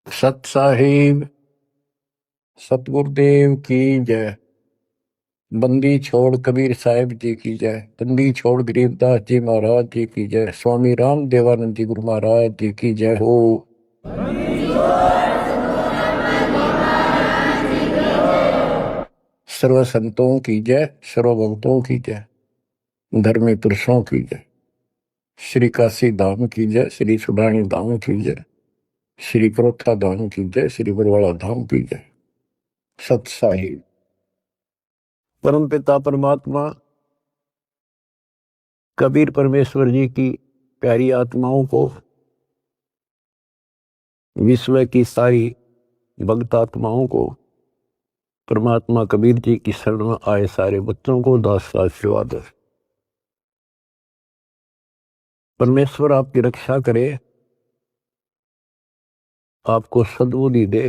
सत साहिब सतगुरुदेव की जय। बंदी छोड़ कबीर साहिब जी की जय। बंदी छोड़ गरीबदास जी महाराज जी की जय। स्वामी राम देवानंद जी गुरु महाराज जी की जय हो। सर्व संतों की जय, सर्व भक्तों की जय, धर्मी पुरुषों की जय। श्री काशी धाम की जय, श्री सुडानी धाम की जय, श्री क्रोथा धाम की जय, श्री बरवाड़ा धाम की जय। सत साहिब परम पिता परमात्मा कबीर परमेश्वर जी की प्यारी आत्माओं को, विश्व की सारी भक्त आत्माओं को, परमात्मा कबीर जी की शरण में आए सारे बच्चों को दास का आशीर्वाद है। परमेश्वर आपकी रक्षा करे, आपको सद्बुद्धि दे,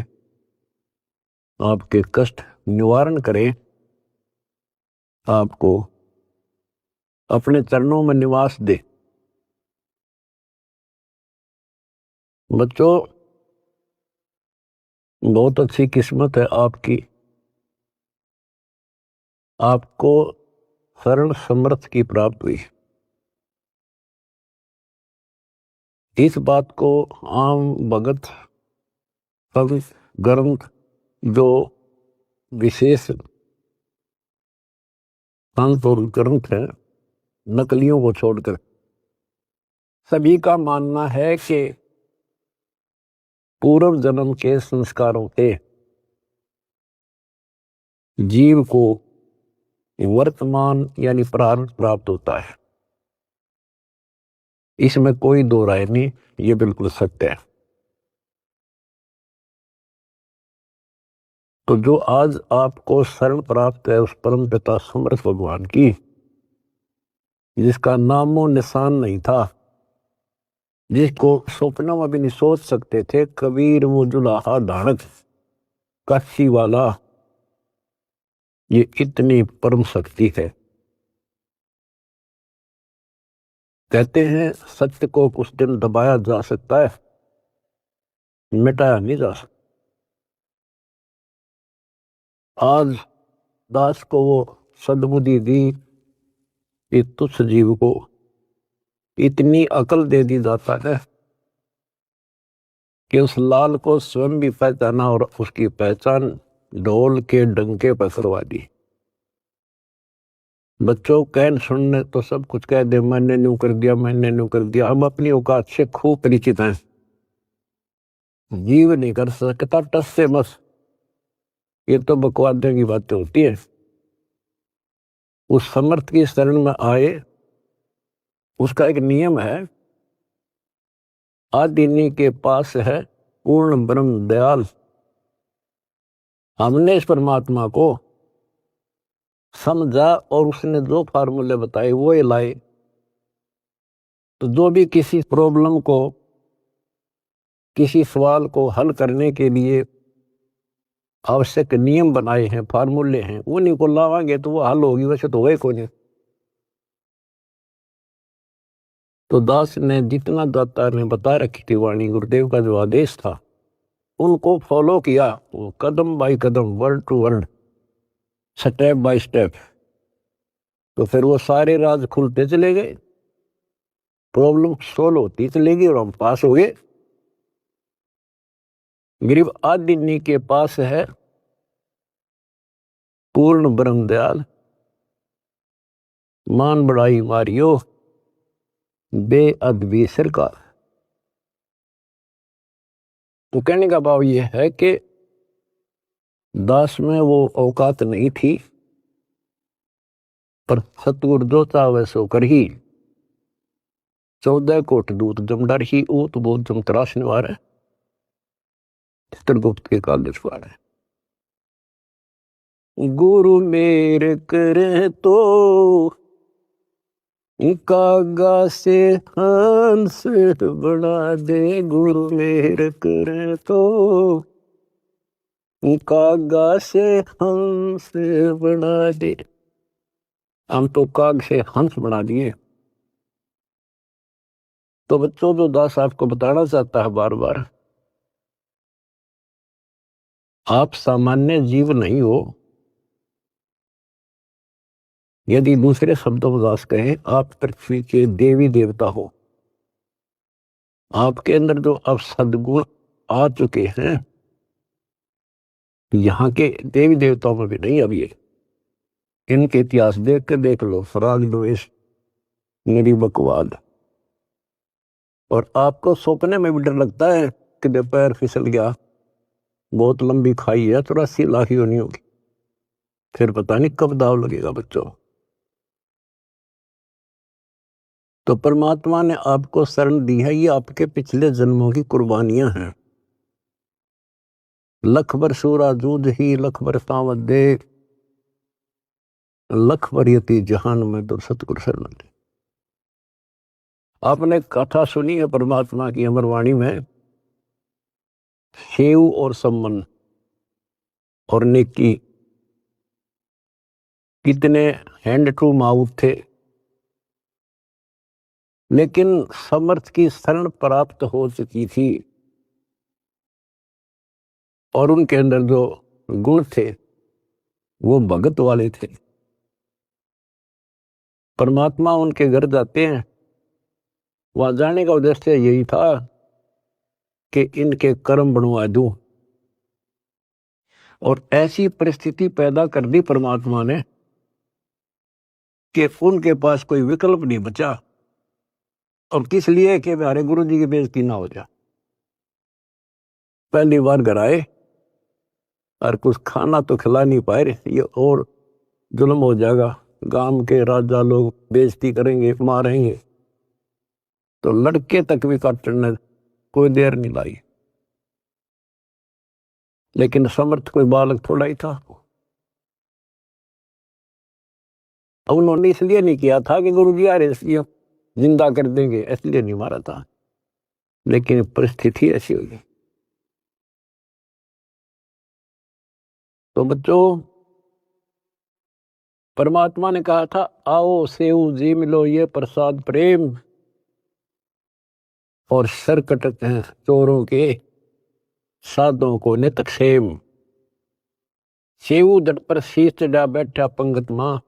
आपके कष्ट निवारण करे, आपको अपने चरणों में निवास दे। बच्चों, बहुत अच्छी किस्मत है आपकी, आपको शरण समर्थ की प्राप्त हुई। इस बात को आम भगत संत ग्रंथ जो विशेष संत और ग्रंथ है, नकलियों को छोड़कर सभी का मानना है कि पूर्व जन्म के संस्कारों से जीव को वर्तमान यानी प्रारब्ध प्राप्त होता है। इसमें कोई दो राय नहीं, ये बिल्कुल सत्य है। तो जो आज आपको शरण प्राप्त है उस परम पिता समर्थ भगवान की, जिसका नामो निशान नहीं था, जिसको सपनों में भी नहीं सोच सकते थे, कबीर मुजुलाहा धानक काशी वाला, ये इतनी परम शक्ति है। कहते हैं सत्य को कुछ दिन दबाया जा सकता है, मिटाया नहीं जा सकता। आज दास को वो सद्बुद्धि दी कि तुच्छ जीव को इतनी अकल दे दी जाता है कि उस लाल को स्वयं भी पहचाना और उसकी पहचान ढोल के डंके पर करवा दी। बच्चों, कहन सुनने तो सब कुछ कह दे, मैंने न्यू कर दिया, मैंने न्यू कर दिया। हम अपनी औकात से खूब परिचित हैं। जीव नहीं कर सकता टस से मस, ये तो बकवादे की बातें होती है। उस समर्थ की शरण में आए, उसका एक नियम है, आदिनी के पास है पूर्ण ब्रह्म दयाल। हमने इस परमात्मा को समझा और उसने जो फार्मूले बताए वो ये लाए। तो जो भी किसी प्रॉब्लम को, किसी सवाल को हल करने के लिए आवश्यक नियम बनाए हैं, फार्मूले हैं, उन्हीं को लावांगे तो वो हल होगी, वैसे तो वही को नहीं। तो दास ने जितना दाता ने बता रखी थी वाणी, गुरुदेव का जो आदेश था, उनको फॉलो किया, वो कदम बाय कदम, word to word, step by step. तो फिर वो सारे राज खुलते चले गए, प्रॉब्लम सोल्व होती चलेगी और हम पास हो गए। गरीब आदिनी के पास है पूर्ण ब्रह्म दयाल, मान बढ़ाई मारियो बेअदबी सरकार। तो कहने का भाव यह है कि दास में वो औकात नहीं थी, पर सतगुरु जो चाहे सो कर ही। 14 कोट दूत जमडर ही ऊत बोध जम तराश निवार है, चित्रगुप्त के कागज पार है। गुरु मेरे करे तो कागा से हंस बना दे, गुरु मेरे करे तो कागा से हंस बना दे। हम तो काग से हंस बना दिए। तो बच्चों, जो दास आपको बताना चाहता है बार बार, आप सामान्य जीव नहीं हो। यदि दूसरे शब्दों में दास कहें, आप पृथ्वी के देवी देवता हो। आपके अंदर जो अब सद्गुण आ चुके हैं, यहाँ के देवी देवताओं में भी नहीं। अब ये इनके इतिहास देख के देख लो, फराग द्वेष, निरीबकवाद। और आपको सपने में भी डर लगता है कि पैर फिसल गया, बहुत लंबी खाई है, 84 लाख ही होनी होगी, फिर पता नहीं कब दाव लगेगा बच्चों। तो परमात्मा ने आपको शरण दी है, ये आपके पिछले जन्मों की कुर्बानियां हैं। लख बर सूरा जूझ ही लख बर सावत दे, लख बर यति जहान में तो सतगुरु शरण दे। आपने कथा सुनी है परमात्मा की अमरवाणी में, सेव और सम्मन और नेकी कितने हैंड टू माउथ थे, लेकिन समर्थ की शरण प्राप्त हो चुकी थी और उनके अंदर जो गुण थे वो भगत वाले थे। परमात्मा उनके घर जाते हैं, वहां जाने का उद्देश्य यही था कि इनके कर्म बनवा दूं, और ऐसी परिस्थिति पैदा कर दी परमात्मा ने कि उनके पास कोई विकल्प नहीं बचा। और किस लिए? कि हमारे गुरु जी की बेइज्जती ना हो जाए। पहली बार घर आए और कुछ खाना तो खिला नहीं पाए, ये और जुल्म हो जाएगा, गांव के राजा लोग बेइज्जती करेंगे, मारेंगे। तो लड़के तक भी काटने कोई देर नहीं लाई। लेकिन समर्थ कोई बालक थोड़ा ही था। उन्होंने इसलिए नहीं किया था कि गुरु जी आ रहे इसलिए जिंदा कर देंगे, इसलिए नहीं मारा था, लेकिन परिस्थिति ऐसी होगी। तो बच्चों, परमात्मा ने कहा था, आओ सेव जी मिलो ये प्रसाद प्रेम, और सर कटते हैं चोरों के, साधों को नित क्षेम। सेव दर पर शीश चढ़ा बैठा पंगत मां,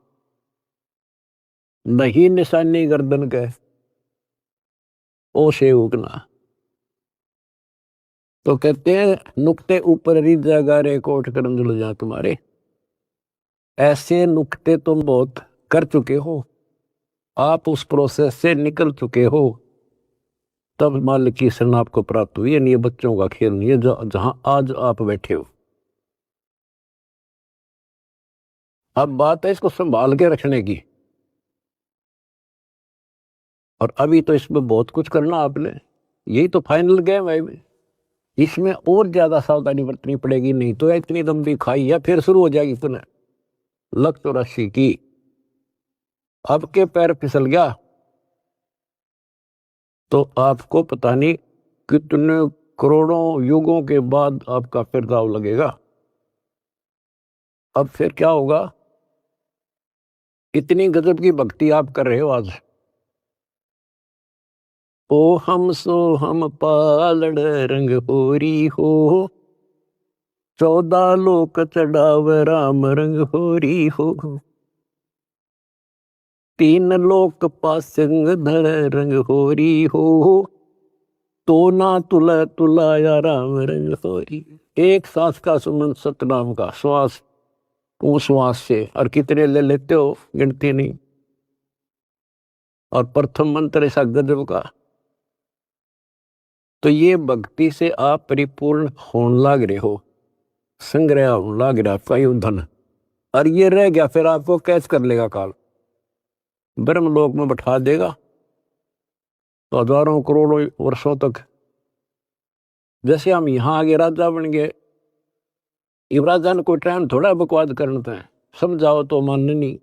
नहीं निशानी गर्दन के, ओ सेवक ना। तो कहते हैं, नुक्ते ऊपर रिजा गारे कोट करम जुल जा तुम्हारे। ऐसे नुक्ते तुम बहुत कर चुके हो, आप उस प्रोसेस से निकल चुके हो, तब मालिक की शरण आपको प्राप्त हुई है। नहीं, ये बच्चों का खेल नहीं है जहां आज आप बैठे हो। अब बात है इसको संभाल के रखने की, और अभी तो इसमें बहुत कुछ करना आपने। यही तो फाइनल गेम है, इसमें और ज्यादा सावधानी बरतनी पड़ेगी, नहीं तो इतनी लंबी खाई है फिर शुरू हो जाएगी पुनः। लख 84 की, अब के पैर फिसल गया तो आपको पता नहीं कितने करोड़ों युगों के बाद आपका फिर दाव लगेगा। अब फिर क्या होगा? इतनी गजब की भक्ति आप कर रहे हो आज। ओ हम सो हम पालड़ रंग होरी हो, 14 लोक चढ़ाव राम रंग होरी हो, 3 लोक पासंग धर रंग होरी हो, तो ना तुला तुलाया राम रंग होरी। एक सांस का सुमन सतनाम का श्वास, उस श्वास से, और कितने ले लेते हो गिनती नहीं। और प्रथम मंत्र ऐसा गजब का। तो ये भक्ति से आप परिपूर्ण होने लग रहे हो, संग्रह होने लग रहा आपका ये धन। और ये रह गया फिर आपको कैच कर लेगा काल, ब्रह्मलोक में बैठा देगा, तो हजारों करोड़ों वर्षों तक। जैसे हम यहाँ आगे राजा बन गए, राजा ने कोई टाइम थोड़ा बकवाद करना है, समझाओ तो मानने नहीं,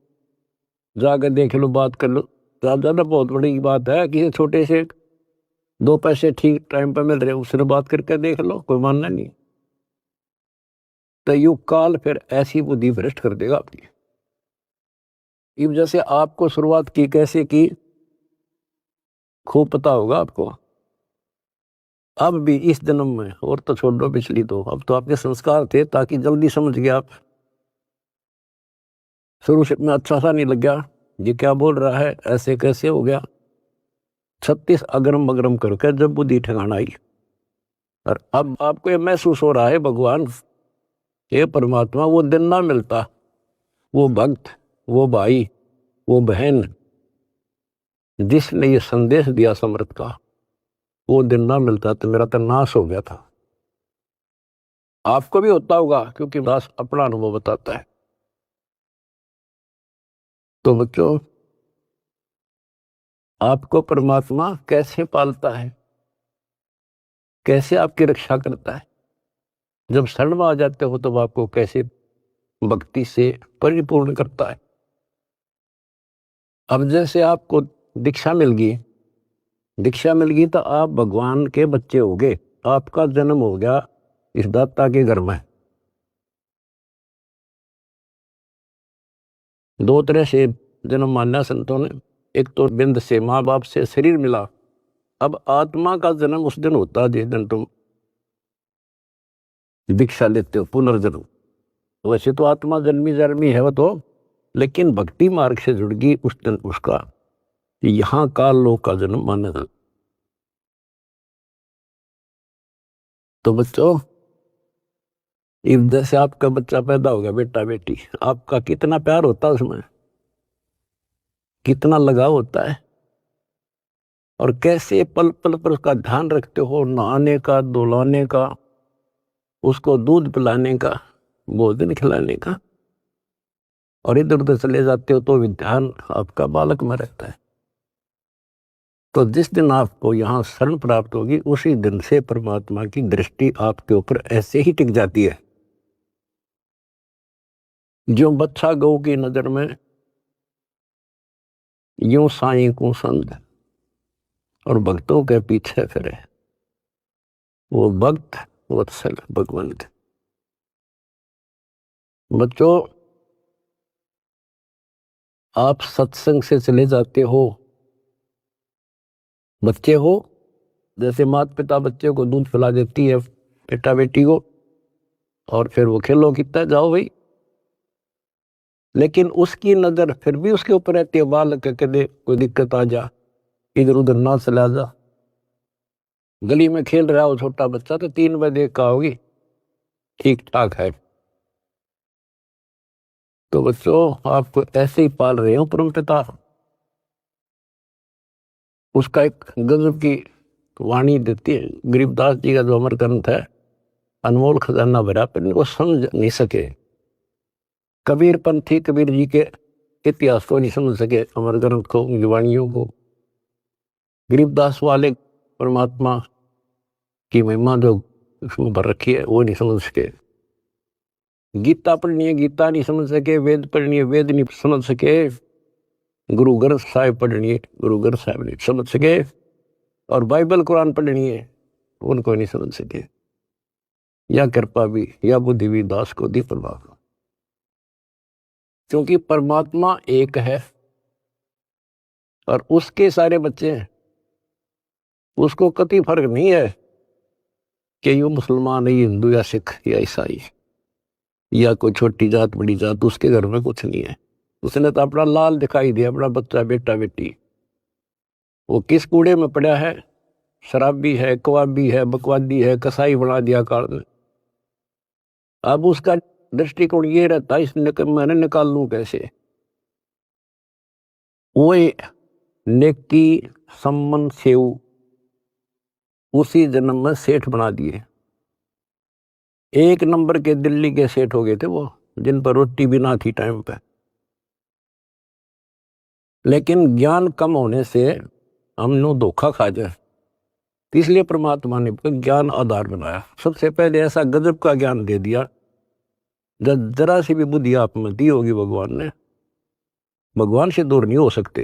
जाकर देख लो, बात कर लो। राजा ना बहुत बड़ी बात है, किसी छोटे से 2 पैसे ठीक टाइम पर मिल रहे, उसने बात करके देख लो, कोई मानना नहीं। तो युग काल फिर ऐसी बुद्धि भ्रष्ट कर देगा आपकी। इस वजह से आपको शुरुआत की कैसे की खूब पता होगा आपको। अब भी इस जन्म में, और तो छोड़ दो पिछली, तो अब तो आपके संस्कार थे ताकि जल्दी समझ गए आप। शुरू से में अच्छा सा नहीं लग गया, ये क्या बोल रहा है, ऐसे कैसे हो गया। 36 अगरम बगरम करके जब बुद्धि ठिकाना आई, और अब आपको ये महसूस हो रहा है भगवान, ये परमात्मा वो दिन ना मिलता, वो भक्त, वो भाई, वो बहन जिसने ये संदेश दिया समर्थ का, वो दिन ना मिलता तो मेरा तो नाश हो गया था। आपको भी होता होगा, क्योंकि दास अपना अनुभव बताता है। तो बच्चों, आपको परमात्मा कैसे पालता है, कैसे आपकी रक्षा करता है, जब शरण में आ जाते हो तब आपको कैसे भक्ति से परिपूर्ण करता है। अब जैसे आपको दीक्षा मिल गई, दीक्षा मिल गई तो आप भगवान के बच्चे हो गए, आपका जन्म हो गया इस दाता के घर में। दो तरह से जन्म माना संतों ने, एक तो बिंद से माँ बाप से शरीर मिला, अब आत्मा का जन्म उस दिन होता है जिस दिन तुम दीक्षा लेते हो, पुनर्जन्म। वैसे तो आत्मा जन्मी जन्मी है वो तो, लेकिन भक्ति मार्ग से जुड़ गई उस दिन उसका यहाँ काल लोक का जन्म माना जाता। तो बच्चों, जैसे आपका बच्चा पैदा हो गया, बेटा बेटी, आपका कितना प्यार होता है उसमें, कितना लगाव होता है, और कैसे पल पल पर उसका ध्यान रखते हो, नहाने का, धुलाने का, उसको दूध पिलाने का, भोजन खिलाने का, और इधर उधर चले जाते हो तो भी ध्यान आपका बालक में रहता है। तो जिस दिन आपको यहाँ शरण प्राप्त होगी, उसी दिन से परमात्मा की दृष्टि आपके ऊपर ऐसे ही टिक जाती है। जो बच्चा गौ की नजर में यूं साईं को संग और भक्तों के पीछे फिरे, वो भक्त वत्सल भगवंत। बच्चों, आप सत्संग से चले जाते हो, बच्चे हो, जैसे माता पिता बच्चे को दूध पिला देती है, बेटा बेटी को, और फिर वो खेलो कितना जाओ भाई, लेकिन उसकी नजर फिर भी उसके ऊपर रहती है, बालक के दे कोई दिक्कत आ जा, इधर उधर ना चला जा। गली में खेल रहा हो छोटा बच्चा तो 3 बजे का होगी, ठीक ठाक है। तो बच्चों, आपको ऐसे ही पाल रहे हो परम पिता। उसका एक गजब की वाणी देती है, गरीबदास जी का जो अमर ग्रंथ है, अनमोल खजाना भरा, पर इनको समझ नहीं सके। कबीर पंथी कबीर जी के इतिहास को नहीं समझ सके, अमर ग्रंथ को, उनकी वाणियों को। गरीबदास वाले परमात्मा की महिमा जो उसमें भर रखी है वो नहीं समझ सके। गीता पढ़नी है, गीता नहीं समझ सके। वेद पढ़नी है, वेद नहीं समझ सके। गुरु ग्रंथ साहिब पढ़नी है, गुरु ग्रंथ साहिब नहीं समझ सके। और बाइबल कुरान पढ़नी है, उनको नहीं समझ सके। या कृपा भी या बुद्धि भी दास को दी परमात्मा, क्योंकि परमात्मा एक है और उसके सारे बच्चे हैं। उसको कति फर्क नहीं है कि ये मुसलमान है, ये हिंदू या सिख या ईसाई या कोई छोटी जात बड़ी जात, उसके घर में कुछ नहीं है। उसने तो अपना लाल दिखाई दिया, अपना बच्चा बेटा बेटी। वो किस कूड़े में पड़ा है, शराबी है, कवाबी है, बकवादी है, कसाई बना दिया काल ने। अब उसका दृष्टिकोण ये रहता है, मैंने निकाल लूं कैसे। वो नेकी सम्मन सेव उसी जन्म में सेठ बना दिए। 1 नंबर के दिल्ली के सेठ हो गए थे वो, जिन पर रोटी भी ना थी टाइम पे। लेकिन ज्ञान कम होने से हमने धोखा खा जाए, तो इसलिए परमात्मा ने ज्ञान आधार बनाया। सबसे पहले ऐसा गजब का ज्ञान दे दिया, जब जरा सी भी बुद्धि आप में दी होगी भगवान ने, भगवान से दूर नहीं हो सकते,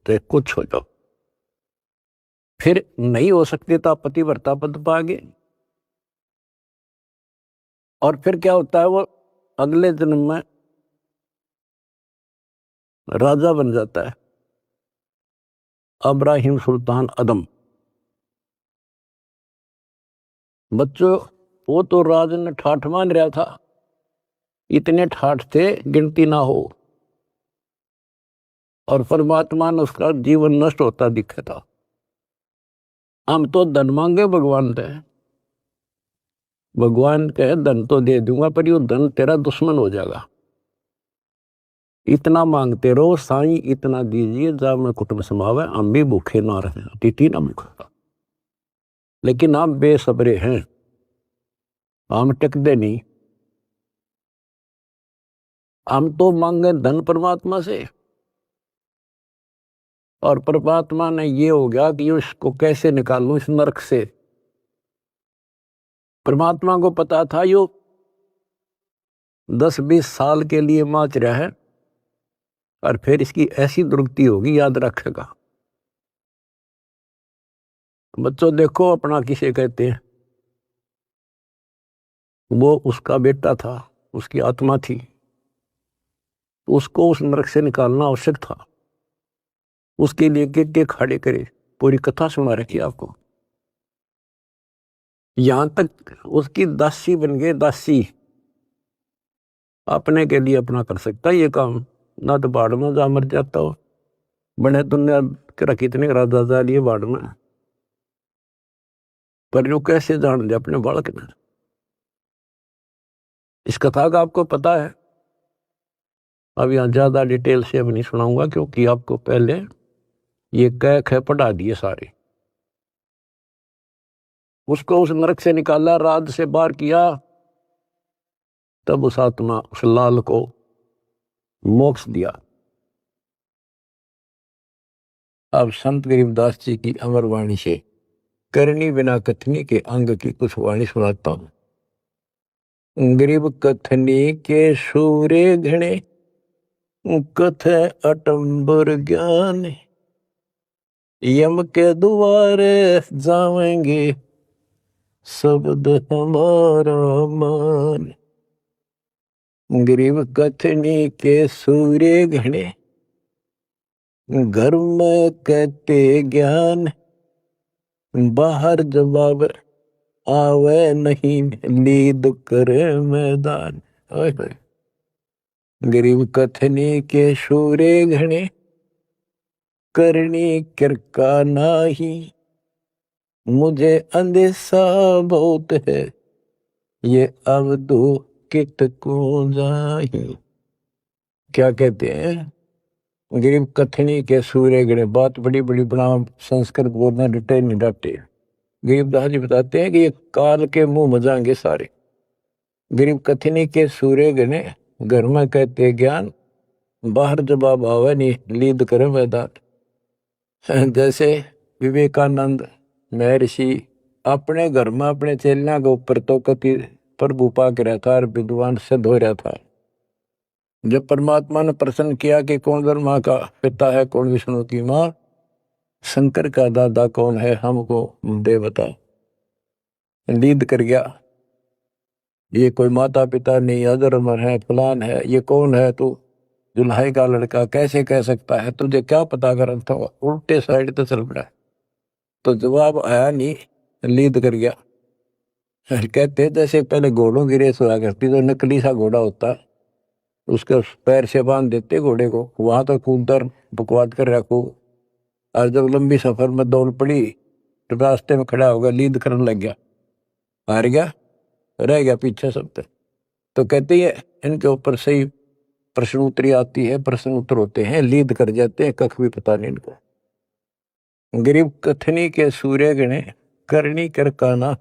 तो कुछ हो जाओ। फिर नहीं हो सकते तो आप पतिव्रता पद पाओगे। और फिर क्या होता है, वो अगले जन्म में राजा बन जाता है, अब्राहिम सुल्तान अदम। बच्चों, वो तो राजन ठाठ मान रहा था, इतने ठाठ थे गिनती ना हो, और परमात्मा ने उसका जीवन नष्ट होता दिखा था। हम तो धन मांगे भगवान से, भगवान कहे धन तो दे दूंगा पर यो धन तेरा दुश्मन हो जाएगा। इतना मांगते रहो साईं, इतना दीजिए जा मैं कुटुंब समावे, हम भी भूखे ना रहे, अतिथि ना भूखा। लेकिन हम बेसब्रे हैं, हम टिकते नहीं। हम तो मांगे धन परमात्मा से, और परमात्मा ने ये हो गया कि इसको कैसे निकालूं इस नरक से। परमात्मा को पता था यो 10-20 साल के लिए माच रहा है, और फिर इसकी ऐसी दुर्गति होगी, याद रखेगा। बच्चों देखो, अपना किसे कहते हैं, वो उसका बेटा था, उसकी आत्मा थी, उसको उस नरक से निकालना आवश्यक था। उसके लिए के खड़े करे, पूरी कथा सुना रखी आपको। यहां तक उसकी दासी बन गए, दासी अपने के लिए अपना कर सकता ये काम, ना तो बाढ़ में जा मर जाता हो। बने दुनिया के कितने राजा जा लिए बाढ़ में, पर जो कैसे जान दे अपने बालक ने। इस कथा का आपको पता है। अब यहाँ ज्यादा डिटेल से अब नहीं सुनाऊंगा, क्योंकि आपको पहले ये कैक है पढ़ा दिए सारे। उसको उस नरक से निकाला, राज से बाहर किया, तब उस आत्मा उस लाल को मोक्ष दिया। अब संत गरीबदास जी की अमर वाणी से करनी बिना कथनी के अंग की कुछ वाणी सुनाता हूं। गरीब कथनी के सूरे घने, कथ अटंबर ज्ञान, यम के द्वारे जावेंगे शब्द हमारा मान। गरीब कथनी के सूरे घने, घर में कहते ज्ञान, बाहर जवाब आवे नहीं, लीद करे मैदान। गरीब कथनी के सूरे घने, करनी किरका नाही, मुझे अंदेशा बहुत है, ये अब दो कित को जाही। क्या कहते हैं, गरीब कथनी के सूर्य गणे, बात बड़ी बड़ी बना संस्कृत बोलना डटे नहीं डटे। गरीबदास जी बताते हैं कि ये काल के मुंह मजाएंगे सारे। गरीब कथनी के सूर्य गणे, घर में कहते ज्ञान, बाहर जवाब आवे नहीं, लीद करे मैदान। जैसे विवेकानंद महर्षि अपने घर में अपने चेलियां के ऊपर तो कति प्रभु पाक रहा था और विद्वान सिद्ध हो रहा था। जब परमात्मा ने प्रश्न किया कि कौन ब्रह्मा का पिता है, कौन विष्णु की माँ, शंकर का दादा कौन है, हमको दे बता। लीद कर गया, ये कोई माता पिता नहीं, अधर्मर है, फलान है, ये कौन है तू, दुल्हाई का लड़का कैसे कह सकता है, तुझे क्या पता कर था, उल्टे साइड तो चल पड़ा। तो जवाब आया नहीं, लीद कर गया। कहते जैसे पहले घोड़ों की रेस हुआ करती, तो नकली सा घोड़ा होता, उसके पैर से बांध देते घोड़े को, वहां तो कूदकर बकवाद कर रखो, और जब लंबी सफर में दौड़ पड़ी तो रास्ते में खड़ा होगा, लीद करने लग गया, हार गया, रह गया पीछे सब तक। तो कहते हैं इनके ऊपर सही प्रश्न उत्तरी आती है, प्रश्न उत्तर होते हैं, लीद कर जाते हैं, कख भी पता नहीं इनको। गरीब कथनी के सूर्य गणे, करनी करकाना,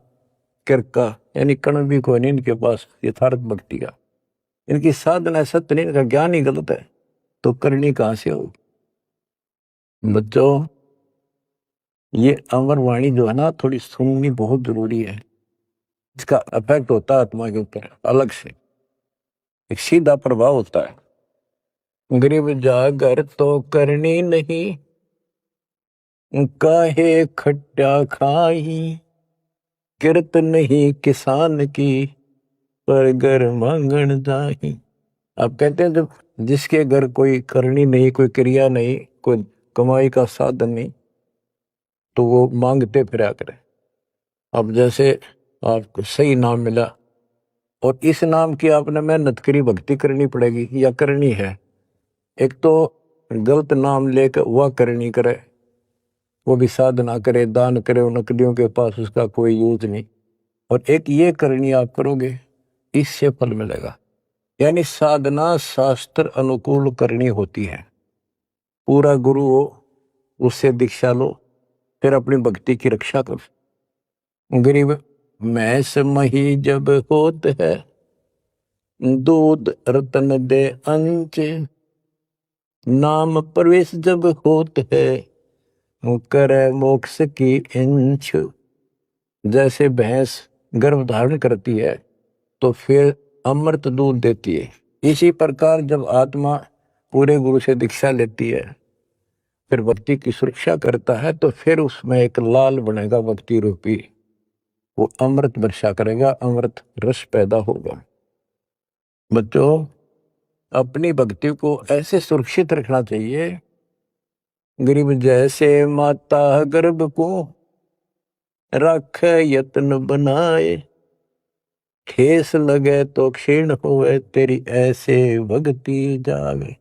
किरका यानी कण भी कोई नहीं इनके पास यथार्थ भक्ति का, इनकी साधना सत्य नहीं, इनका ज्ञान ही गलत है, तो करनी कहां से होगी। बच्चों, ये अमर वाणी जो है ना, थोड़ी सुननी बहुत जरूरी है। इसका इफेक्ट होता है आत्मा के ऊपर अलग से, एक सीधा प्रभाव होता है। गरीब जागर तो करनी नहीं, काहे खट्टा खाई, किरत नहीं किसान की, पर घर मांगन जाही। आप कहते हैं जब जिसके घर कोई करनी नहीं, कोई क्रिया नहीं, कोई कमाई का साधन नहीं, तो वो मांगते फिरा करे। अब जैसे आपको सही नाम मिला, और इस नाम की आपने मेहनत करी, भक्ति करनी पड़ेगी या करनी है। एक तो गलत नाम लेकर वह करनी करे, वो भी साधना करे, दान करे, उन नकलियों के पास उसका कोई यूज नहीं। और एक ये करनी आप करोगे, इससे फल मिलेगा। यानी साधना शास्त्र अनुकूल करनी होती है। पूरा गुरु हो, उससे दीक्षा लो, फिर अपनी भक्ति की रक्षा करो। गरीब मैस मही जब होत है, दूध रतन दे अंच, नाम प्रवेश जब होत है, करे मोक्ष की इंच। जैसे भैंस गर्भ धारण करती है तो फिर अमृत दूध देती है, इसी प्रकार जब आत्मा पूरे गुरु से दीक्षा लेती है, फिर भक्ति की सुरक्षा करता है, तो फिर उसमें एक लाल बनेगा भक्ति रूपी, वो अमृत वर्षा करेगा, अमृत रस पैदा होगा। बच्चों, अपनी भक्ति को ऐसे सुरक्षित रखना चाहिए। गरीब जैसे माता गर्भ को रख यत्न बनाए, ठेस लगे तो क्षीण होवे, तेरी ऐसे भक्ति जावे।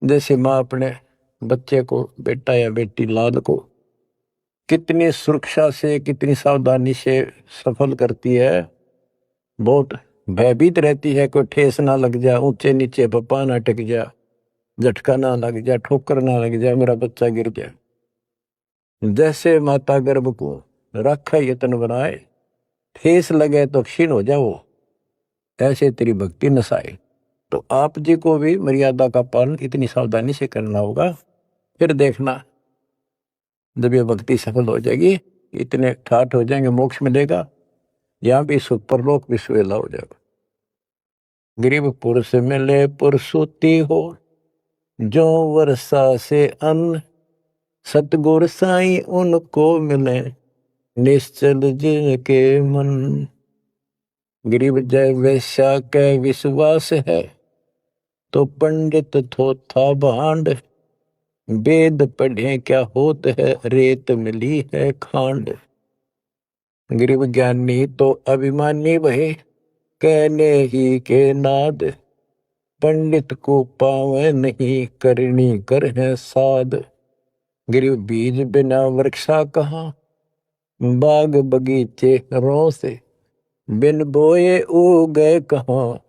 जैसे माँ अपने बच्चे को, बेटा या बेटी लाद को कितनी सुरक्षा से, कितनी सावधानी से सफल करती है, बहुत भयभीत रहती है, कोई ठेस ना लग जाए, ऊंचे नीचे पप्पा ना अटक जा, झटका ना लग जाए, ठोकर ना लग जाए, मेरा बच्चा गिर जाए। जैसे माता गर्भ को रखा यत्न बनाए, ठेस लगे तो क्षीण हो जाओ, ऐसे तेरी भक्ति नसाए। तो आप जी को भी मर्यादा का पालन इतनी सावधानी से करना होगा। फिर देखना, जब ये भक्ति सफल हो जाएगी, इतने ठाठ हो जाएंगे, मोक्ष मिलेगा, यहाँ भी सुपरलोक भी सुवेला हो जाएगा। गरीब पुरुष मिले पुरुषोत्ती हो, जो वर्षा से अन्न, सतगुर साईं उनको मिले, निश्चल जिनके मन। गरीब जय वैश्या के विश्वास है, तो पंडित थोथा भांड, वेद पढ़े क्या होत है, रेत मिली है खांड। गरीब ज्ञानी तो अभिमानी वहे, कहने ही के नाद, पंडित को पावे नहीं, करनी कर है साध। गरीब बीज बिना वृक्षा कहाँ, बाग बगीचे रो से, बिन बोए उगे कहाँ,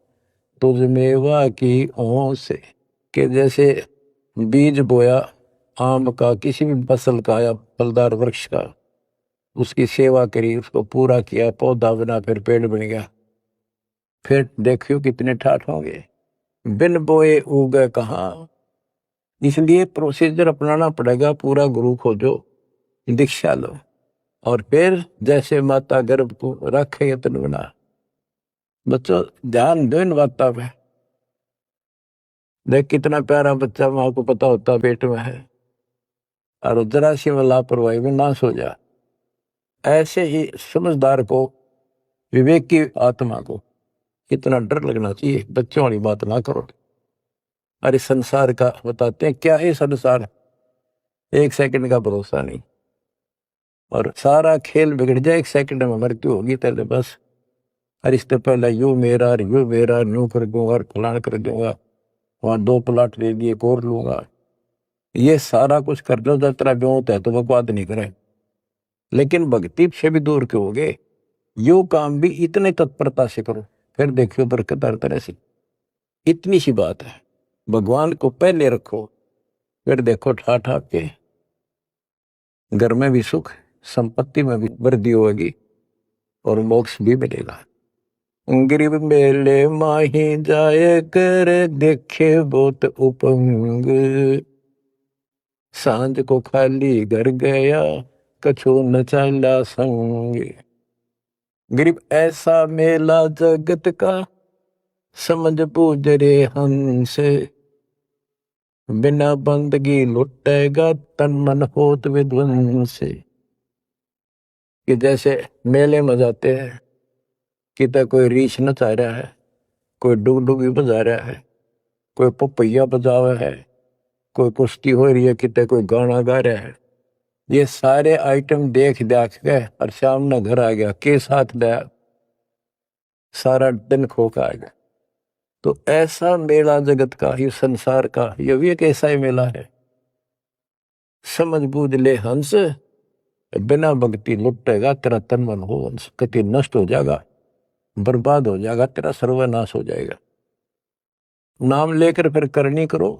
तुझ मेवा की ओं से। कि जैसे बीज बोया आम का, किसी भी फसल का या फलदार वृक्ष का, उसकी सेवा करी, उसको पूरा किया, पौधा बना, फिर पेड़ बन गया, फिर देखियो कितने ठाठ होंगे। बिन बोए उगे कहाँ, इसलिए प्रोसीजर अपनाना पड़ेगा। पूरा गुरु खोजो, दीक्षा लो, और फिर जैसे माता गर्भ को रखे यत्न बना। बच्चों, ध्यान दो इन बातों पे। देख कितना प्यारा बच्चा माँ को पता होता पेट में है, और जरा सी में लापरवाही में नाश हो जा। ऐसे ही समझदार को, विवेक की आत्मा को कितना डर लगना चाहिए। बच्चों वाली बात ना करो। अरे संसार का बताते हैं, क्या है संसार, एक सेकंड का भरोसा नहीं, और सारा खेल बिगड़ जाए, एक सेकंड में मृत्यु होगी तेरे बस। अरे इससे पहले यू मेरा न्यू कर दूंगा, फलान कर दूंगा, वहां 2 प्लाट ले लिए, एक और लूंगा। ये सारा कुछ कर दो, जब तेरा ब्योत है तो बकवाद नहीं करे। लेकिन भक्ति से भी दूर क्योंगे, यो काम भी इतने तत्परता से करो, फिर देखियो बरकत हर तरह से। इतनी सी बात है, भगवान को पहले रखो, फिर देखो ठाठ आपके घर में भी सुख, संपत्ति में भी वृद्धि होगी, और मोक्ष भी मिलेगा। गरीब मेले माही जाए कर, देखे बहुत उपंग, सांझ को खाली घर गया, कछु न चला संग। गरीब ऐसा मेला जगत का, समझ बूझ रे हंस, बिना बंदगी लुटेगा, तन मन होत विध्वंस। कि जैसे मेले में जाते हैं, कितना कोई रीछ नचा रहा है, कोई डुगडुगी बजा रहा है, कोई पपैया बजा रहा है, कोई कुश्ती हो रही है, कितने कोई गाना गा रहा है, ये सारे आइटम देख देख के और शाम में घर आ गया के साथ दया सारा दिन खो का आ गया। तो ऐसा मेला जगत का, ये संसार का, ये भी एक ऐसा ही मेला है। समझ बूझ ले हंस, बिना भक्ति लुटेगा तेरा तन मन हो हंस, कति नष्ट हो जाएगा, बर्बाद हो जाएगा, तेरा सर्वनाश हो जाएगा। नाम लेकर फिर करनी करो,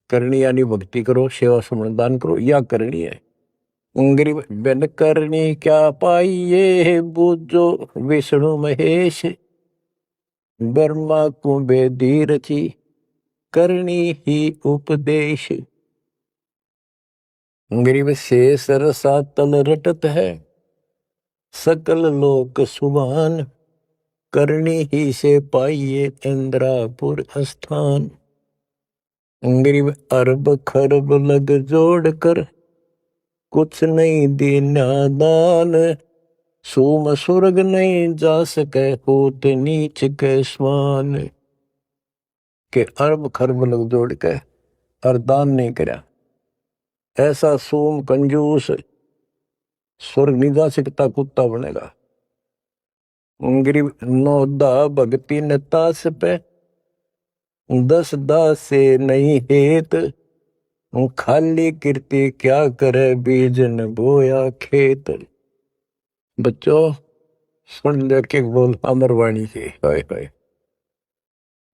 करनी यानी भक्ति करो, सेवा समर्दान करो, या करनी है। गरीब बिन करनी क्या पाइये, बूझो विष्णु महेश, ब्रह्मा को बेदी रची, करनी ही उपदेश। गरीब से सरसा तल रटत है, सकल लोक सुभान, करनी ही से पाइये इंद्रापुर स्थान। गरीब अरब खरब लग जोड़ कर, कुछ नहीं देना दान, सोम स्वर्ग नहीं जा सके, होत नीच के स्वान। के अरब खरब लग जोड़ के और दान नहीं करा, ऐसा सोम कंजूस स्वर्ग नहीं जा सकता, कुत्ता बनेगा। गरीब नौदा भक्ति नतास पे, 10 दास से नहीं हेत, खाली कीर्ति क्या करे, बीज न बोया खेत। बच्चों सुन लेके बोल अमरवाणी के, हाय हाय।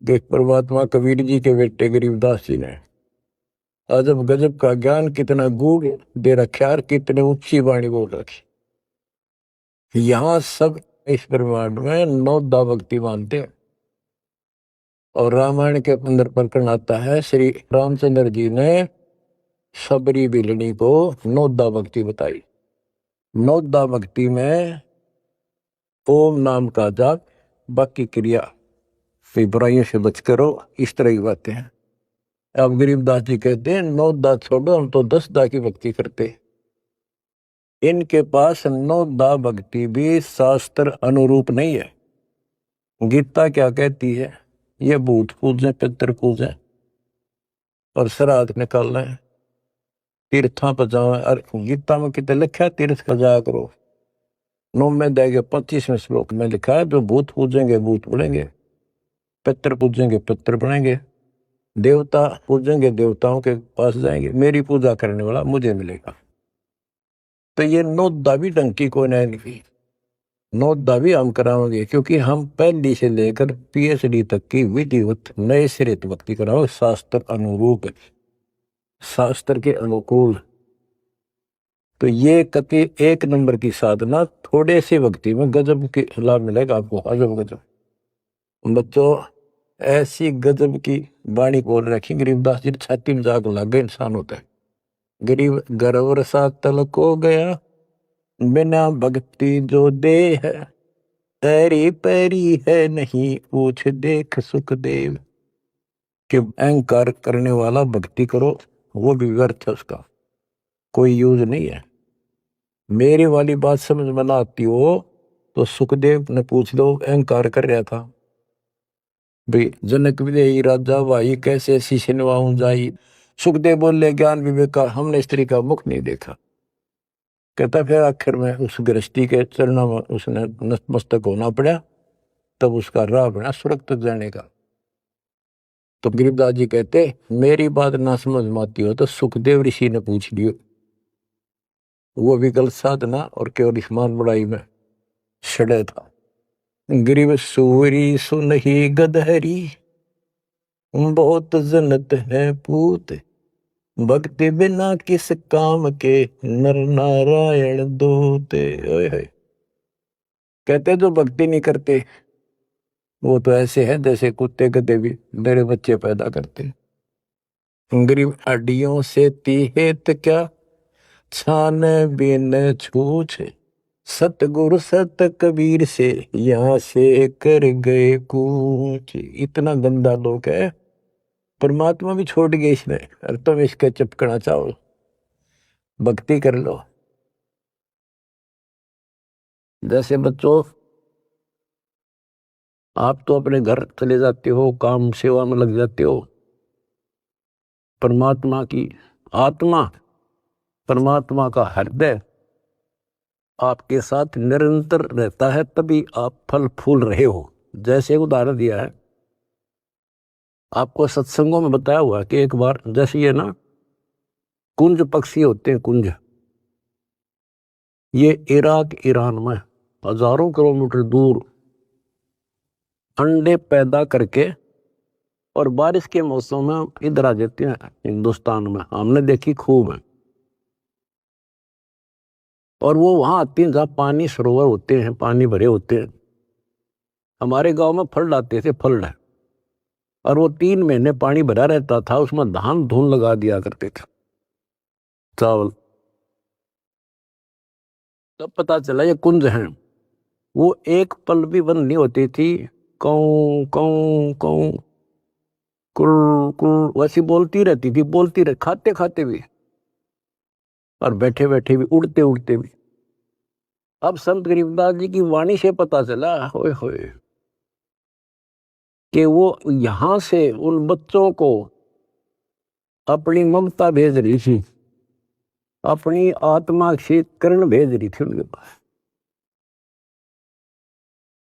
देख परमात्मा कबीर जी के बेटे गरीबदास जी ने अजब गजब का ज्ञान कितना गूढ़ दे रखा और कितने ऊंची वाणी बोल रखी। यहाँ सब इस ब्रह्मांड में 9 दा भक्ति मानते हैं। और रामायण के अंदर प्रकरण आता है, श्री रामचंद्र जी ने सबरी बिलनी को 9 दा भक्ति बताई। 9 दा भक्ति में ओम नाम का जाप, बाकी क्रिया, फिर बुराइयों से बच करो, इस तरह की बातें हैं। अब गरीबदास जी कहते हैं 9 दा छोड़ो, हम तो 10 दा की भक्ति करते। इनके पास 9 दा भक्ति भी शास्त्र अनुरूप नहीं है। गीता क्या कहती है, ये भूत पूजें, पितर पूजें और श्राद्ध निकालना है, तीर्था पर जाओ। और गीता में कितने लिखा है, तीर्थ का जाया करो। 9 में देगे 25वें श्लोक में लिखा है, जो भूत पूजेंगे भूत बनेंगे, पितर पूजेंगे पितर बनेंगे, देवता पूजेंगे देवताओं के पास जाएंगे, मेरी पूजा करने वाला मुझे मिलेगा। तो ये 9 दा भी डंकी को नहीं, 9 दा भी हम कराओगे, क्योंकि हम पहली से लेकर PhD तक की विधिवत नए सिरे भक्ति कराओ, शास्त्र अनुरूप, शास्त्र के अनुकूल। तो ये कति 1 नंबर की साधना, थोड़े से भक्ति में गजब के लाभ मिलेगा आपको, अजब गजब। बच्चों ऐसी गजब की वाणी बोल रखी गरीबदास जी, छाती में जाग लग गए इंसान होता है। गरीब गर्वर सा तलक हो गया, बिना भक्ति जो दे है, तेरी पैरी है नहीं पूछ देख सुखदेव। कि अहंकार करने वाला भक्ति करो, वो भी व्यर्थ है, उसका कोई यूज नहीं है। मेरी वाली बात समझ में ना आती हो तो सुखदेव ने पूछ लो, अहंकार कर रहा था भाई, जनक विदेही राजा भाई कैसे शीशे नवाऊं जाई। सुखदेव बोले ज्ञान विवेक का हमने स्त्री का मुख नहीं देखा। कहता फिर आखिर में उस गृहस्थी के चरणों में उसने नतमस्तक होना पड़ा, तब उसका राह बना स्वर्ग तक जाने का। तो गरीबदास जी कहते, मेरी बात ना समझ में आती हो तो सुखदेव ऋषि ने पूछ लियो, वो भी गलत साधना और केवल ईमान बड़ाई में सड़े था। गरीब सूरी सुनही गदहरी, बहुत जनत है पूत, भक्ति बिना किस काम के, नर नारायण दूत। कहते जो भक्ति नहीं करते वो तो ऐसे है जैसे कुत्ते गधे भी मेरे बच्चे पैदा करते। गरीब हड्डियों से तीहेत क्या, छान बिन छूछ, सतगुरु सत कबीर से यहाँ से कर गए कूच। इतना गंदा लोग है, परमात्मा भी छोड़ गए इसमें, और तुम इसके चिपकना चाहो। भक्ति कर लो। जैसे बच्चों आप तो अपने घर चले जाते हो, काम सेवा में लग जाते हो, परमात्मा की आत्मा परमात्मा का हृदय आपके साथ निरंतर रहता है, तभी आप फल फूल रहे हो। जैसे उदाहरण दिया है आपको सत्संगों में बताया हुआ कि एक बार जैसे ये ना कुंज पक्षी होते हैं, कुंज, ये इराक ईरान में हजारों किलोमीटर दूर अंडे पैदा करके और बारिश के मौसम में इधर आ जाते हैं हिंदुस्तान में, हमने देखी खूब है। और वो वहां आती हैं जहाँ पानी सरोवर होते हैं, पानी भरे होते हैं। हमारे गांव में फल लाते थे, फल है, और वो 3 महीने पानी भरा रहता था, उसमें धान धून लगा दिया करते थे, चावल। तब पता चला ये कुंज हैं। वो एक पल भी बंद नहीं होती थी, कौं कौं कौं कुर कुर वैसी बोलती रहती थी, बोलती रह, खाते खाते भी और बैठे बैठे भी, उड़ते उड़ते भी। अब संत गरीबदास जी की वाणी से पता चला, होए होए, कि वो यहां से उन बच्चों को अपनी ममता भेज रही थी, अपनी आत्मा से किरण भेज रही थी उनके पास,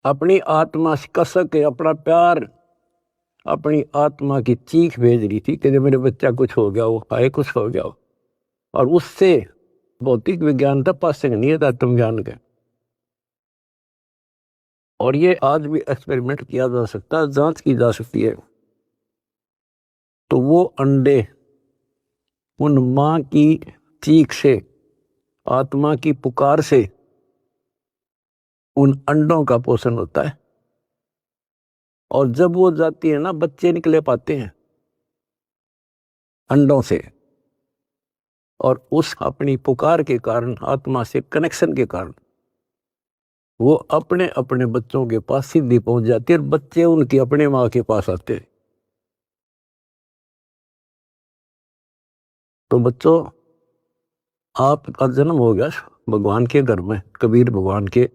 अपनी आत्मा से कसक के अपना प्यार, अपनी आत्मा की चीख भेज रही थी कि मेरे बच्चा कुछ हो गया हो, आए कुछ हो गया हो। और उससे भौतिक विज्ञान था, पासिंग नहीं था आत्म ज्ञान के। और ये आज भी एक्सपेरिमेंट किया जा सकता है, जांच की जा सकती है। तो वो अंडे उन मां की चीख से, आत्मा की पुकार से उन अंडों का पोषण होता है। और जब वो जाती है ना, बच्चे निकले पाते हैं अंडों से, और उस अपनी पुकार के कारण, आत्मा से कनेक्शन के कारण वो अपने अपने बच्चों के पास सीधी पहुंच जाती है, और बच्चे उनकी अपने माँ के पास आते हैं। तो बच्चों, आपका जन्म हो गया भगवान के घर में, कबीर भगवान के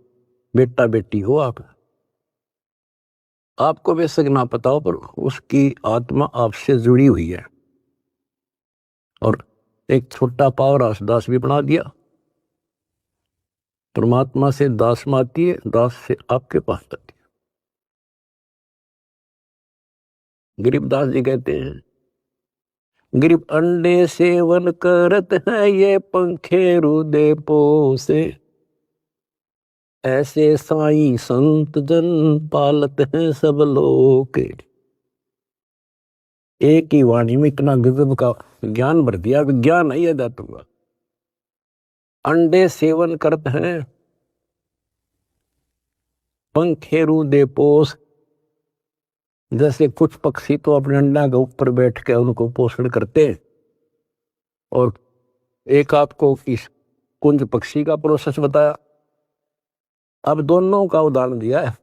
बेटा बेटी हो आप। आपको बेशक ना पता हो, पर उसकी आत्मा आपसे जुड़ी हुई है। और एक छोटा पाव रासदास भी बना दिया। परमात्मा से दास में आती है, दास से आपके पास आती है। गरीबदास जी कहते हैं, गरीब अंडे सेवन करत है, ये पंखे रुदे पोसे, ऐसे साईं संत जन पालत हैं सब लोग। एक ही वाणी में इतना गजब का ज्ञान भर दिया, विज्ञान है यह का। अंडे सेवन करते हैं, पंखे रुदे पोस, जैसे कुछ पक्षी तो अपने अंडा के ऊपर बैठ के उनको पोषण करते हैं। और एक आपको इस कुंज पक्षी का प्रोसेस बताया, अब दोनों का उदाहरण दिया है।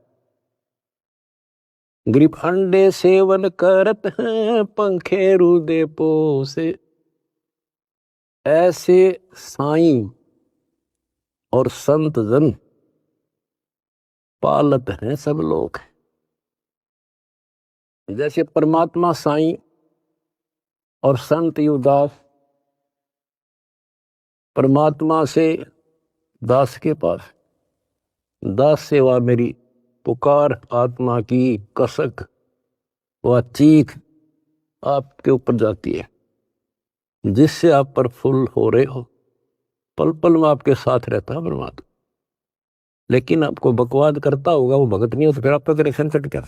गरीब अंडे सेवन करत हैं, पंखे रुदे पोसे, ऐसे साईं और संत जन पालत हैं सब लोग। जैसे परमात्मा साईं और संत युवदास परमात्मा से दास के पास, दास सेवा मेरी पुकार, आत्मा की कसक व चीख आपके ऊपर जाती है, जिससे आप प्रफुल्ल हो रहे हो। पल पल में आपके साथ रहता है परमात्मा। लेकिन आपको बकवाद करता होगा, वो भगत नहीं हो, तो फिर आपका कनेक्शन कट गया।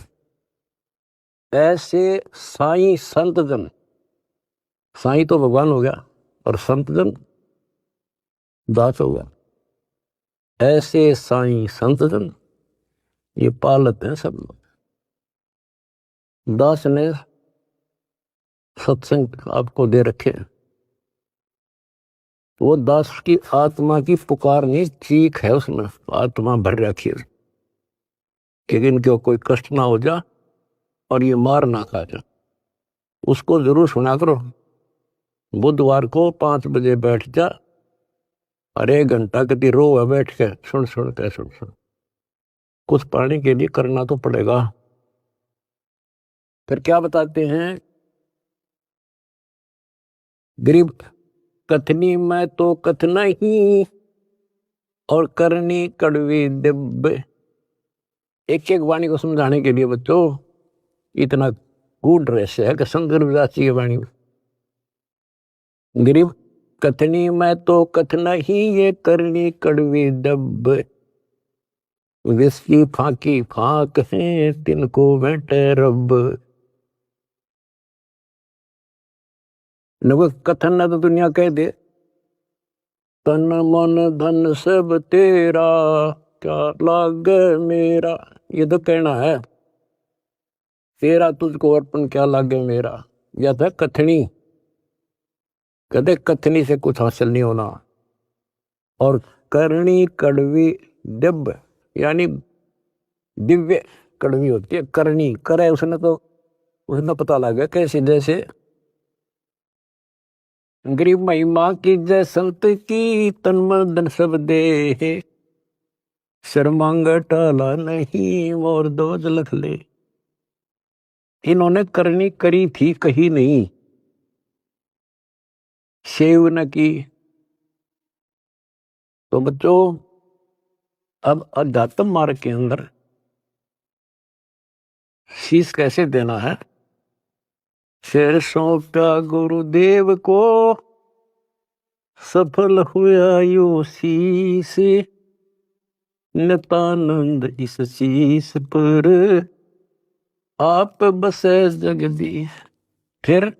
ऐसे साईं संत जन, साईं तो भगवान हो गया और संत जन दास हो गया। ऐसे साईं संत जन ये पालत हैं सब लोग। दास ने सत्संग आपको दे रखे, वो दास की आत्मा की पुकार नहीं, चीख है उसमें, आत्मा भर रखी है कि इनको कोई कष्ट ना हो जा और ये मार ना खा जा। उसको जरूर सुना करो। बुधवार को 5 बजे बैठ जा, और 1 घंटा कभी रो बैठ के सुन सुन के सुन सुन। कुछ पाने के लिए करना तो पड़ेगा। फिर क्या बताते हैं, गरीब कथनी मैं तो कथना ही और करनी कड़वी दिव्य। एक एक वाणी को समझाने के लिए बच्चों इतना गूढ़ रहस्य है कि शंकर विदास जी की वाणी में गरीब कथनी मैं तो कथना ही ये करनी कड़वी दिव्य। विस्की फाकी फाक है तिनको बैठे रब। न कथन न तो दुनिया कह दे तन मन धन सब तेरा क्या लागे मेरा। ये तो कहना है तेरा तुझको अर्पण क्या लागे मेरा। या था कथनी कहते कथनी से कुछ हासिल नहीं होना। और करनी कड़वी दिव्य यानी दिव्य कड़वी होती है। करनी करे उसने तो उसने पता लग गया कैसे जैसे गरीब महिमा की जय संत की तन मन धन सब दे। शर्मांग टाला नहीं मोर दोज लख ले। इन्होंने करनी करी थी कही नहीं सेव न की। तो बच्चों अब अध्यात्म मार्ग के अंदर शीश कैसे देना है। शेर सौंपा गुरुदेव को सफल हुआ यो शीश। नितानंद इस शीश पर आप बसे जगदीश। फिर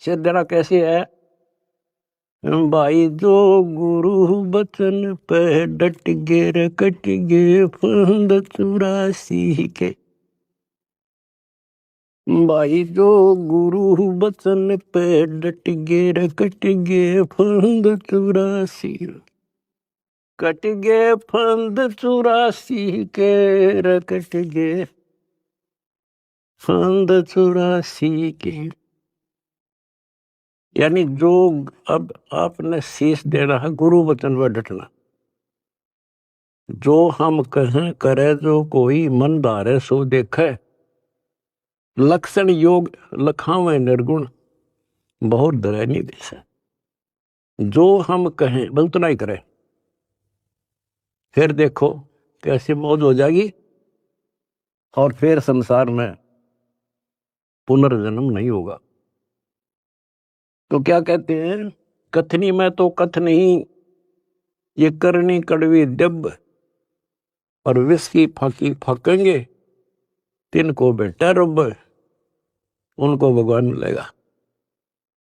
शेर देना कैसे है भाई जो गुरु बचन पे डट गे रे कट गे फंद 84 के। भाई जो गुरु बचन पे डट गे रे कट गे फंद 84। कट गे फंद 84 के रे कट गे फंद 84 के। यानी जो अब आपने शीश देना है गुरु वचन पर डटना। जो हम कहें करे जो कोई मन धारे सो देखे। लक्षण योग लखावे निर्गुण बहुत डरे नहीं दिशा। जो हम कहें बस उतना ही करें फिर देखो कैसी मौज हो जाएगी। और फिर संसार में पुनर्जन्म नहीं होगा। तो क्या कहते हैं कथनी में तो कथ नहीं ये करनी कड़वी दिव्य। और विष की फाकी फाकेंगे तिनको बेटा रब उनको भगवान मिलेगा।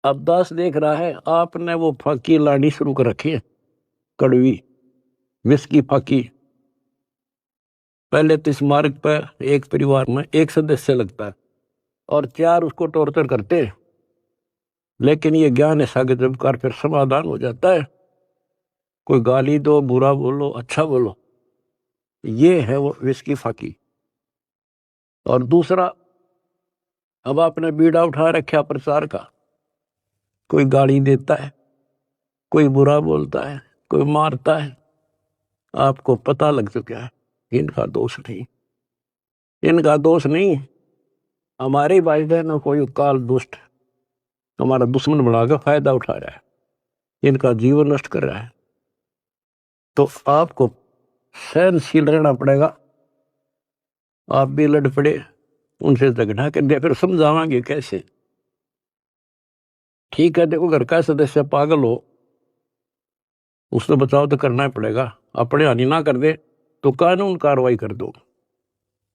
अब दास देख रहा है आपने वो फाकी लानी शुरू कर रखी है कड़वी विष की फाकी। पहले तो इस मार्ग पर एक परिवार में एक सदस्य लगता है और 4 उसको टॉर्चर करते हैं। लेकिन ये ज्ञान ऐसा जब कर फिर समाधान हो जाता है। कोई गाली दो बुरा बोलो अच्छा बोलो ये है वो विष की फाकी। और दूसरा अब आपने बीड़ा उठा रखा प्रचार का। कोई गाली देता है कोई बुरा बोलता है कोई मारता है। आपको पता लग चुका है इनका दोष नहीं। इनका दोष नहीं हमारे भाई बहनों कोई काल दुष्ट हमारा दुश्मन बनाकर फायदा उठा रहा है इनका जीवन नष्ट कर रहा है। तो आपको सहनशील रहना पड़ेगा। आप भी लड़ पड़े उनसे झगड़ा कर दिया फिर समझावांगे कैसे। ठीक है देखो घर का सदस्य पागल हो उससे बचाव तो करना ही पड़ेगा। अपने हानि ना कर दे तो कानून कार्रवाई कर दो।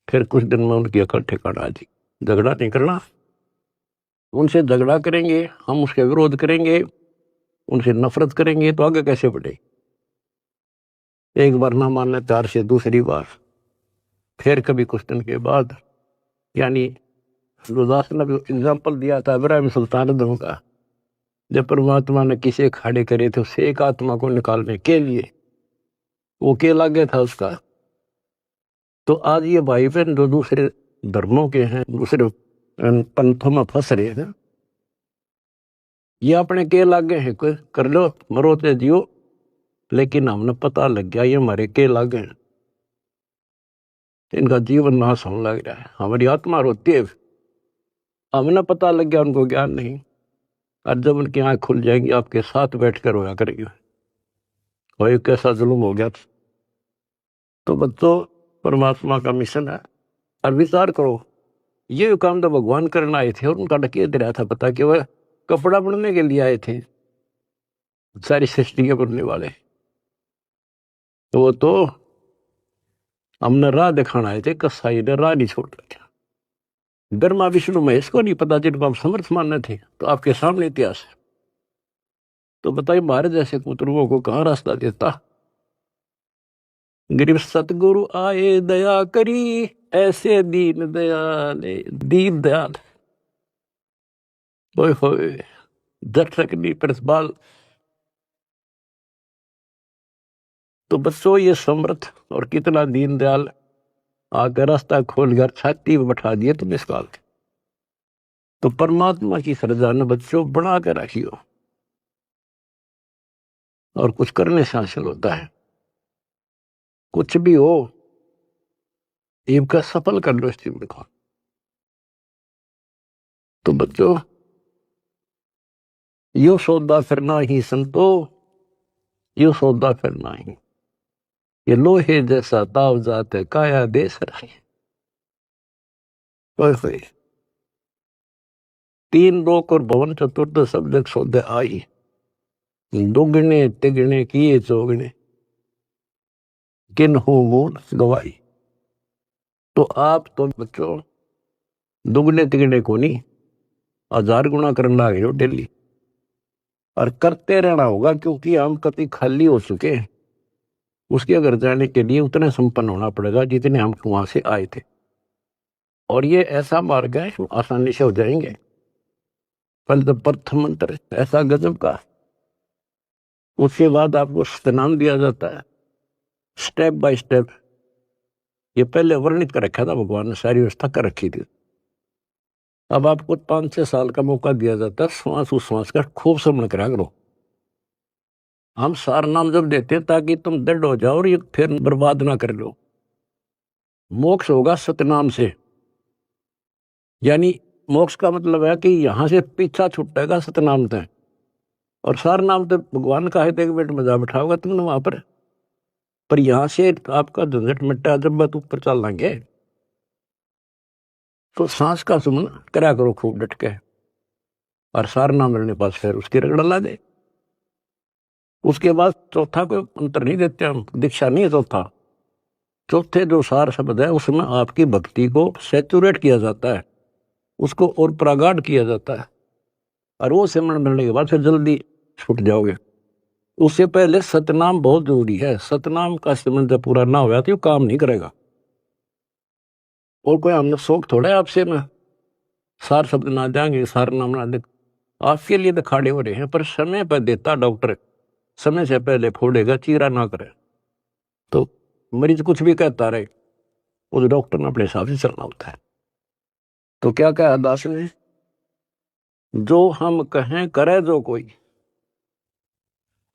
फिर कुछ दिन में उनकी अकल ठिकाना आ जाएगी। झगड़ा नहीं करना। उनसे झगड़ा करेंगे हम उसके विरोध करेंगे उनसे नफरत करेंगे तो आगे कैसे बढ़े। एक बार ना मान ले 4 से दूसरी बार फिर कभी कुछ दिन के बाद। यानी रुदास ने एग्जाम्पल दिया था इब्राहिम सुल्तान का जब परमात्मा ने किसे खड़े करे थे उसे एक आत्मा को निकालने के लिए वो के लागे था उसका। तो आज ये भाई बहन जो दूसरे धर्मों के हैं दूसरे पंथों में फंस रहे हैं ये अपने के लागे हैं कोई कर लो मरो ते जियो। लेकिन हमने पता लग गया ये हमारे के लागे हैं इनका जीवन नाश होने लग रहा है। हमारी आत्मा रोती है हमने पता लग गया उनको ज्ञान नहीं। और जब उनकी आंख खुल जाएंगी आपके साथ बैठकर रोया करेंगे, भाई कैसा जुल्म हो गया। तो बच्चों, परमात्मा का मिशन है। और विचार करो, ये काम तो भगवान करने आए थे और उनका डकिया दे रहा था, पता कि वह कपड़ा बुनने के लिए आए थे, सारी सृष्टि के बुनने वाले। तो वो तो हमने राह दिखाना आए थे, कसाई ने राह नहीं छोड़ रखा। ब्रह्मा विष्णु महेश को नहीं पता जिनको हम समर्थ मानने थे, तो आपके सामने इतिहास है। तो बताइए हमारे जैसे कुतरुओं को कहाँ रास्ता देता। गरीब सतगुरु आए दया करी, ऐसे दीन दयाल दीन दयाल, ओए होए दर्शक नहीं प्रतिपाल। तो बच्चों, ये समर्थ और कितना दीन दयाल आकर रास्ता खोल कर छाती में बैठा दिए तुम इस काल के। तो परमात्मा की सरदान बच्चों बना कर रखियो, और कुछ करने से हासिल होता है। कुछ भी हो इनका सफल कर लो इस जीवन को। तो बच्चों, यो सौदा फिरना ही संतो, यो सौदा फिरना ही, ये लोहे जैसा ताव जात है काया देश रहे। तीन लोक और भवन चतुर्थ सब जग सौदे आई, दुगने तिगने किए चौगने, किन हो मूल गवाई। तो आप तो बच्चों दुगने तिगने को नहीं, 1000 गुना करना है डेली, और करते रहना होगा, क्योंकि हम कभी खाली हो चुके हैं। उसके अगर जाने के लिए उतने संपन्न होना पड़ेगा जितने हम वहां से आए थे। और ये ऐसा मार्ग है आसानी से हो जाएंगे। पहले प्रथम मंत्र ऐसा गजब का, उसके बाद आपको स्नान दिया जाता है स्टेप बाय स्टेप। ये पहले वर्णित कर रखा था भगवान ने, सारी व्यवस्था कर रखी थी। अब आपको 5-6 साल का मौका दिया जाता है, श्वास उश्वास का खूब श्रवण करा करो। हम सार नाम जब देते हैं ताकि तुम दृढ़ हो जाओ और ये फिर बर्बाद ना कर लो। मोक्ष होगा सतनाम से, यानी मोक्ष का मतलब है कि यहां से पीछा छुटेगा सतनाम तय। और सार नाम तो भगवान का है, एक बेट मजा बिठाओगा तुमने वहां पर यहां से आपका झंझट मिट्टा जब बात ऊपर चल लेंगे। तो सांस का सुमन करा करो खूब डट के, और सार नाम लेने पास फिर उसकी रगड़ ला दे। उसके बाद चौथा कोई अंतर नहीं देते हम, दीक्षा नहीं है चौथा। चौथे जो सार शब्द है उसमें आपकी भक्ति को सैचुरेट किया जाता है, उसको और प्रगाढ़ किया जाता है, और वो सिमरन मिलने के बाद फिर जल्दी छूट जाओगे। उससे पहले सतनाम बहुत जरूरी है। सतनाम का सिमरन जब पूरा ना हुआ तो काम नहीं करेगा। और कोई हमने शौक थोड़ा है आपसे ना सार शब्द ना जाएंगे, सार नाम ना दे, आपके लिए तो खाड़े हो रहे हैं। पर समय पर देता डॉक्टर, समय से पहले फोड़ेगा, चीरा ना करे। तो मरीज कुछ भी कहता रहे, उस डॉक्टर ने अपने हिसाब से चलना होता है। तो क्या कहा दास ने, जो हम कहें करे जो कोई,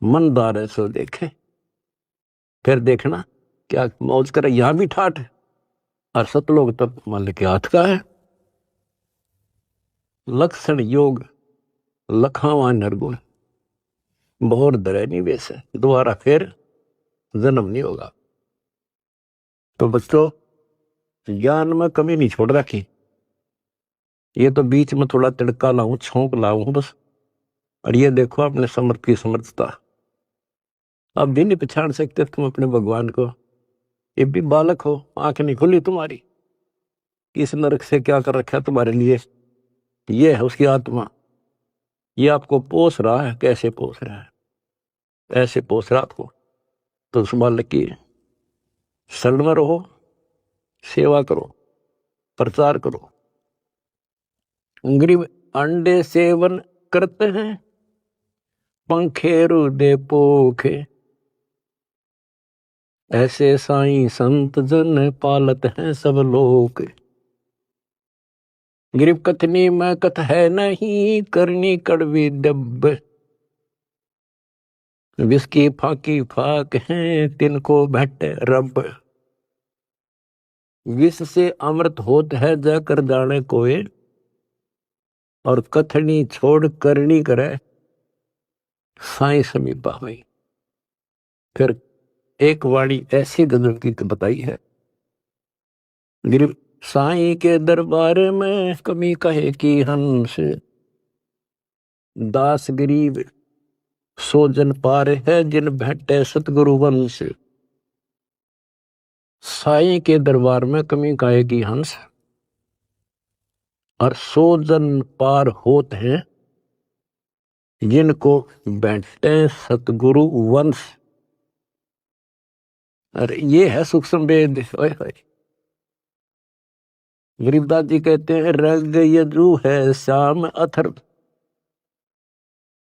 मन दार है सो देखे। फिर देखना क्या मौज करे, यहां भी ठाठ है और सतलोक तब मान के हाथ का है। लक्षण योग लखावा नरगुण, बहुर दरे नहीं वैसे, दोबारा फिर जन्म नहीं होगा। तो बच्चों, ज्ञान में कमी नहीं छोड़ रखी। ये तो बीच में थोड़ा तिड़का लाऊं, छोंक लाऊं बस। और ये देखो अपने समर्थ की समर्थता, अब भी नहीं पहचान सकते तुम अपने भगवान को। ये भी बालक हो, आंख नहीं खुली तुम्हारी, किस नरक से क्या कर रखा है तुम्हारे लिए। ये है उसकी आत्मा, ये आपको पोस रहा है। कैसे पोस रहा है, ऐसे पोस रहा आपको। तो उस बालक की शरण में रहो, सेवा करो, प्रचार करो। गरीब अंडे सेवन करते हैं, पंखेरु दे पोखे, ऐसे साईं संत जन पालत हैं सब लोग। गरीब कथनी में कथ है नहीं, करनी कड़वी डब, विस्की फाकी फाक है तिनको भट्ट रब। विष से अमृत होत है जाकर जाने कोई, और कथनी छोड़ करनी करे साई समीपा हुई। फिर एक वाणी ऐसी गजल की बताई है, गिर साई के दरबार में कमी कहे की हंस, दास गरीब सो जन पार है जिन भेंटे सतगुरु वंश। साई के दरबार में कमी कहे की हंस, और सो जन पार होत हैं जिनको बैठते सतगुरु वंश। अरे ये है सूक्ष्म वेद। गरीबदास जी कहते हैं रग यजु है श्याम अथर्व,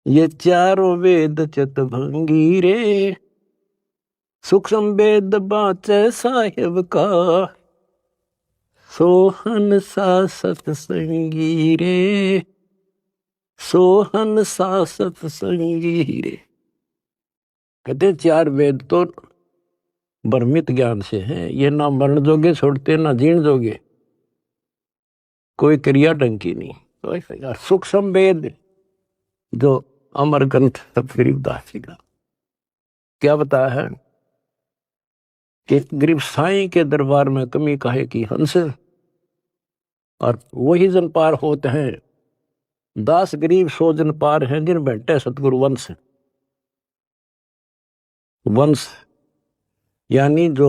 ये चारों वेद चितभंगी रे, सूक्ष्म वेद बाचे साहिब का, सोहन सा सतसंगी रे, सोहन सा सतसंगी रे। कहते चार वेद तो भ्रमित ज्ञान से हैं, ये ना मरण जोगे छोड़ते ना जीण जोगे, कोई क्रिया ढंग की नहीं। सूक्ष्म वेद जो अमर ग्रंथ गरीबदास जी का क्या बताया है कि गरीब साईं के दरबार में कमी काहे की हंस, और वही जन पार होते हैं, दास गरीब सो जन पार हैं जिन बैठे सतगुरु वंश। वंश यानी जो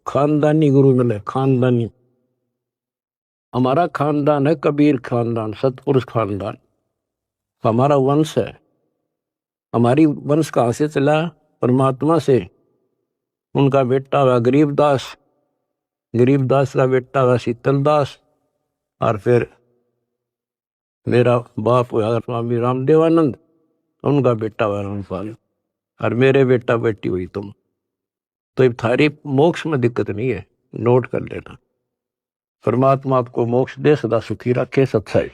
खानदानी गुरु मिले, खानदानी। हमारा खानदान है कबीर खानदान, सतपुरुष खानदान, हमारा वंश है। हमारी वंश कहाँ से चला? परमात्मा से। उनका बेटा हुआ गरीबदास, गरीबदास का बेटा हुआ शीतलदास, और फिर मेरा बाप हुआ स्वामी रामदेवानंद, उनका बेटा हुआ रामपाल, और मेरे बेटा बेटी हुई तुम। तो ये थारी मोक्ष में दिक्कत नहीं है, नोट कर लेना। परमात्मा आपको मोक्ष दे, सदा सुखी रखे। सत्संग।